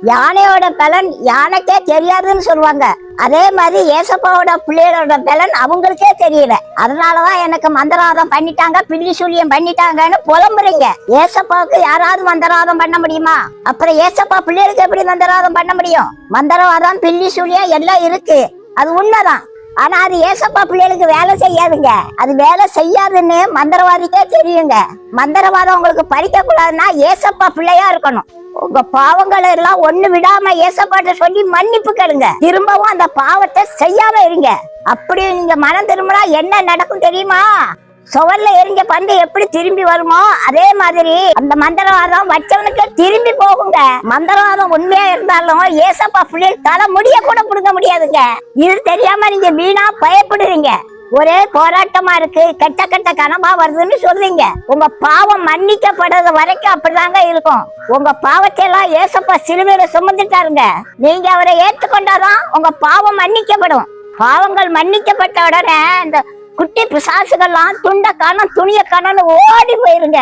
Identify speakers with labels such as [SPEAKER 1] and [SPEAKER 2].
[SPEAKER 1] யானையோட பலன் யானைக்கே தெரியாதுன்னு சொல்லுவாங்க. அதே மாதிரி ஏசப்பாவோட பிள்ளைகளோட பலன் அவங்களுக்கே தெரியல. அதனாலதான் எனக்கு மந்திரவாதம் பண்ணிட்டாங்க, பில்லி சூழியம் பண்ணிட்டாங்கன்னு புலம்புறீங்க. ஏசப்பாவுக்கு யாராவது மந்திரவாதம் பண்ண முடியுமா? அப்புறம் ஏசப்பா பிள்ளைகளுக்கு எப்படி மந்திரவாதம் பண்ண முடியும்? மந்திரவாதம் பில்லி சூழியம் எல்லாம் இருக்கு, அது உண்மைதான். ஆனா அது ஏசப்பா பிள்ளைகளுக்கு வேலை செய்யாதுங்க. அது வேலை செய்யாதுன்னு மந்திரவாதிக்கே தெரியுங்க. மந்திரவாதம் உங்களுக்கு படிக்க கூடாதுன்னா ஏசப்பா பிள்ளையா இருக்கணும். உங்க பாவங்களை எல்லாம் ஒண்ணு விடாம ஏசப்பாட்ட சொல்லி மன்னிப்பு கேளுங்க. திரும்பவும் அந்த பாவத்தை செய்யாம இருங்க. அப்படி நீங்க மனம் திரும்பினா என்ன நடக்கும் தெரியுமா? சுவர்ல எரிஞ்ச பந்து எப்படி திரும்பி வருமோ அதே மாதிரி அந்த மந்திரவாதம் வச்சவனுக்கு திரும்பி போகுங்க. மந்திரவாதம் உண்மையா இருந்தாலும் ஏசப்பா பிள்ளைகள் தலை முடிய கூட புடுங்க முடியாதுங்க. இது தெரியாம நீங்க வீணா பயப்படுறீங்க. ஒரே போராட்டமா இருக்கு, கெட்ட கெட்ட கனவா வருதுன்னு சொல்றீங்க. உங்க பாவம் மன்னிக்கப்படுறது வரைக்கும் அப்படிதாங்க இருக்கும். உங்க பாவத்தை எல்லாம் ஏசப்பா சிலுவையில சுமந்துட்டாருங்க. நீங்க அவரை ஏற்றுக்கொண்டாதான் உங்க பாவம் மன்னிக்கப்படும். பாவங்கள் மன்னிக்கப்பட்ட உடனே இந்த குட்டி பிசாசுகள்லாம் துண்ட காணும் துணிய காணும்னு ஓடி போயிருங்க.